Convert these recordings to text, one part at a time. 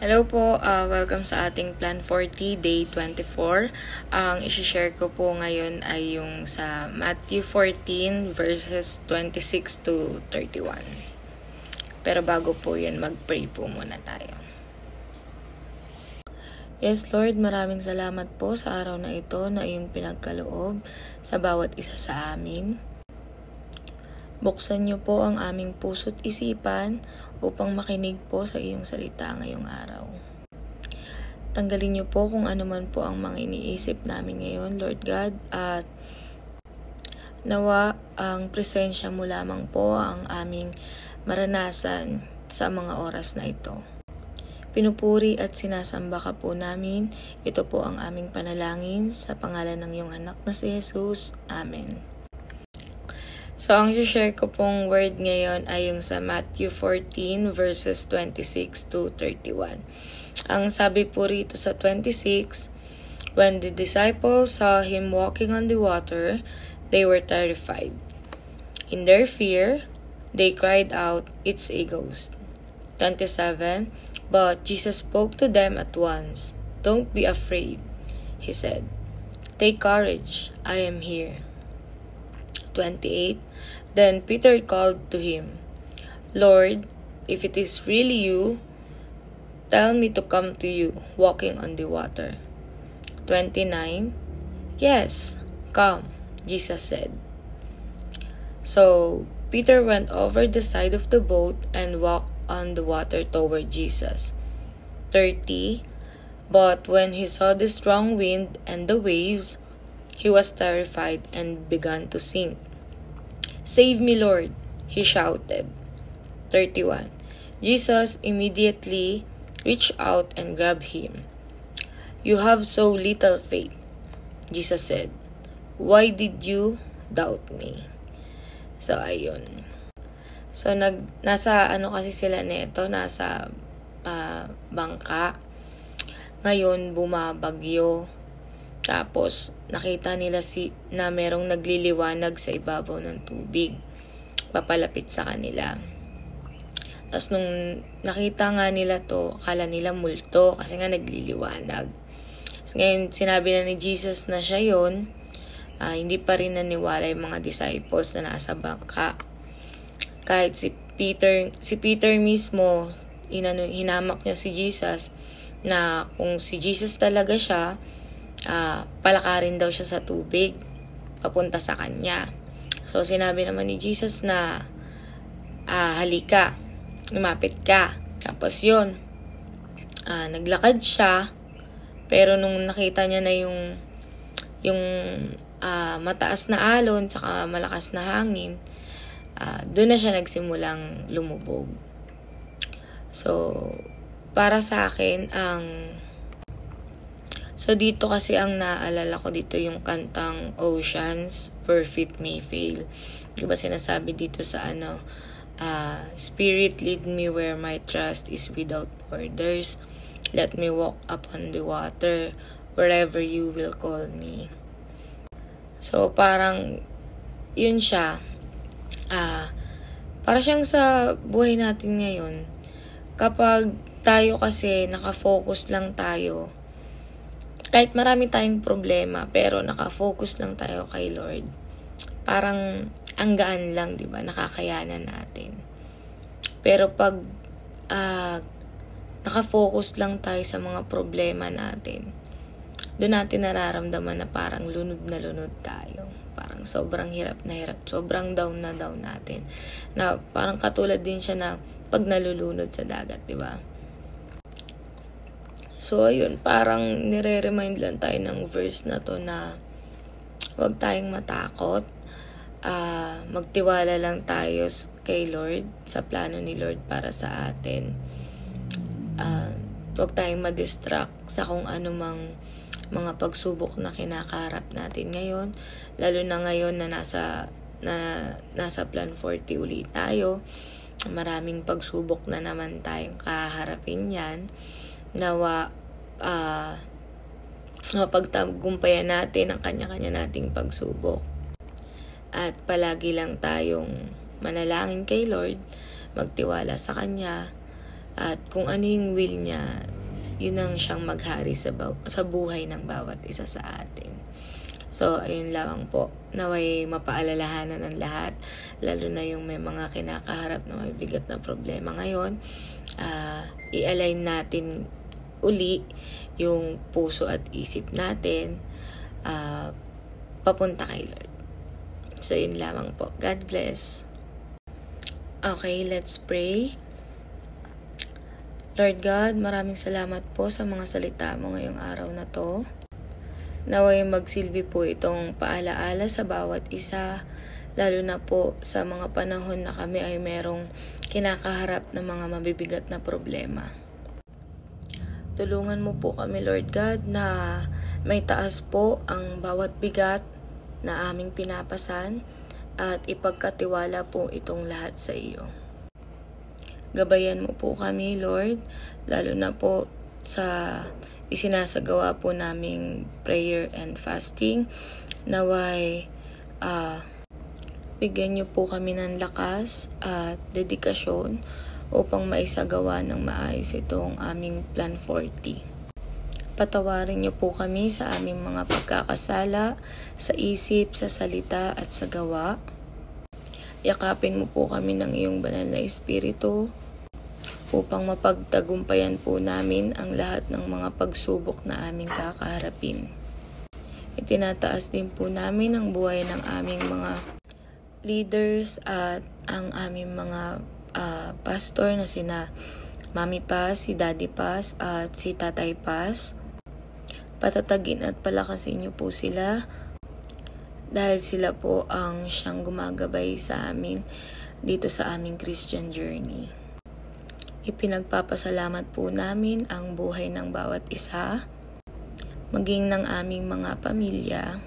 Hello po, welcome sa ating Plan 40 Day 24. Ang isi-share ko po ngayon ay yung sa Matthew 14 verses 26 to 31. Pero bago po yun, mag-pray po muna tayo. Yes Lord, maraming salamat po sa araw na ito na iyong pinagkaloob sa bawat isa sa amin. Buksan niyo po ang aming puso't isipan upang makinig po sa iyong salita ngayong araw. Tanggalin niyo po kung ano man po ang mga iniisip namin ngayon, Lord God, at nawa ang presensya mo lamang po ang aming maranasan sa mga oras na ito. Pinupuri at sinasamba ka po namin. Ito po ang aming panalangin sa pangalan ng iyong anak na si Jesus. Amen. So, ang share ko pong word ngayon ay yung sa Matthew 14 verses 26 to 31. Ang sabi po rito sa 26, when the disciples saw him walking on the water, they were terrified. In their fear, they cried out, "It's a ghost." 27, but Jesus spoke to them at once. "Don't be afraid," he said. "Take courage, I am here." 28, then Peter called to him, "Lord, if it is really you, tell me to come to you, walking on the water." 29, "Yes, come," Jesus said. So Peter went over the side of the boat and walked on the water toward Jesus. 30, but when he saw the strong wind and the waves, he was terrified and began to sink. "Save me, Lord," he shouted. 31. Jesus immediately reached out and grabbed him. "You have so little faith," Jesus said. "Why did you doubt me?" So, ayun. So, nasa kasi sila nito, nasa bangka. Ngayon, bumabagyo. Tapos, nakita nila na merong nagliliwanag sa ibabaw ng tubig. Papalapit sa kanila. Tapos, nung nakita nga nila to, akala nila multo kasi nga nagliliwanag. Tapos, ngayon, sinabi na ni Jesus na siya yun. Hindi pa rin naniwala yung mga disciples na nasa bangka. Kahit si Peter mismo, hinamak niya si Jesus na kung si Jesus talaga siya, palakarin daw siya sa tubig papunta sa kanya. So sinabi naman ni Jesus na halika, lumapit ka. Tapos yun, naglakad siya, pero nung nakita niya na yung mataas na alon tsaka malakas na hangin, doon na siya nagsimulang lumubog. So para sa akin, so dito kasi ang naalala ko dito yung kantang Oceans, Perfect May Fail. Diba sinasabi dito sa Spirit lead me where my trust is without borders. Let me walk upon the water wherever you will call me. So parang yun siya. Para siyang sa buhay natin ngayon. Kapag tayo kasi nakafocus lang tayo, kahit marami tayong problema, pero nakafocus lang tayo kay Lord, parang ang gaan lang, di ba? Nakakayanan natin. Pero pag nakafocus lang tayo sa mga problema natin, doon natin nararamdaman na parang lunod na lunod tayo. Parang sobrang hirap na hirap, sobrang down na down natin. Na parang katulad din siya na pag nalulunod sa dagat, di ba? So, ayun, parang nire-remind lang tayo ng verse na to na huwag tayong matakot. Magtiwala lang tayo kay Lord, sa plano ni Lord para sa atin. Huwag tayong ma-distract sa kung anumang mga pagsubok na kinakaharap natin ngayon. Lalo na ngayon na nasa Plan 40 ulit tayo. Maraming pagsubok na naman tayong kaharapin yan. Nawa mapagtagumpayan natin ang kanya-kanya nating pagsubok. At palagi lang tayong manalangin kay Lord, magtiwala sa Kanya, at kung ano yung will niya, yun ang siyang maghari sa buhay ng bawat isa sa atin. So, ayun lamang po. Naway mapaalalahanan ng lahat, lalo na yung may mga kinakaharap na mabibigat na problema ngayon. I-align natin uli yung puso at isip natin papunta kay Lord. So, yun lamang po. God bless. Okay, let's pray. Lord God, maraming salamat po sa mga salita mo ngayong araw na to. Naway magsilbi po itong paalaala sa bawat isa, lalo na po sa mga panahon na kami ay merong kinakaharap na mga mabibigat na problema. Tulungan mo po kami, Lord God, na may taas po ang bawat bigat na aming pinapasan at ipagkatiwala po itong lahat sa iyo. Gabayan mo po kami, Lord, lalo na po sa isinasagawa po naming prayer and fasting. Naway bigyan niyo po kami ng lakas at dedikasyon upang maisagawa ng maayos itong aming Plan 40. Patawarin niyo po kami sa aming mga pagkakasala, sa isip, sa salita at sa gawa. Yakapin mo po kami ng iyong banal na Espiritu upang mapagtagumpayan po namin ang lahat ng mga pagsubok na aming kakaharapin. Itinataas din po namin ang buhay ng aming mga leaders at ang aming mga pastor na sina Mami Paz, si Daddy Paz at si Tatay Paz. Patatagin at palakasin niyo po sila dahil sila po ang siyang gumagabay sa amin dito sa aming Christian journey. Ipinagpapasalamat po namin ang buhay ng bawat isa, maging ng aming mga pamilya.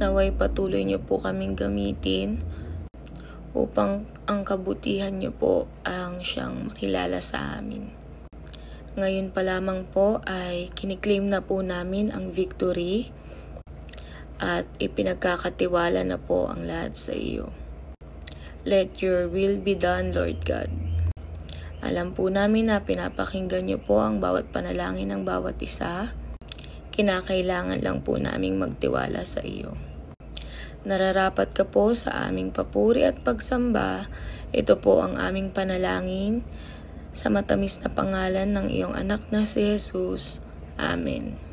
Naway patuloy niyo po kaming gamitin upang ang kabutihan niyo po ang siyang makilala sa amin. Ngayon pa lamang po ay kiniklaim na po namin ang victory at ipinagkakatiwala na po ang lahat sa iyo. Let your will be done, Lord God. Alam po namin na pinapakinggan niyo po ang bawat panalangin ng bawat isa. Kinakailangan lang po naming magtiwala sa iyo. Nararapat ka po sa aming papuri at pagsamba. Ito po ang aming panalangin sa matamis na pangalan ng iyong anak na si Jesus. Amen.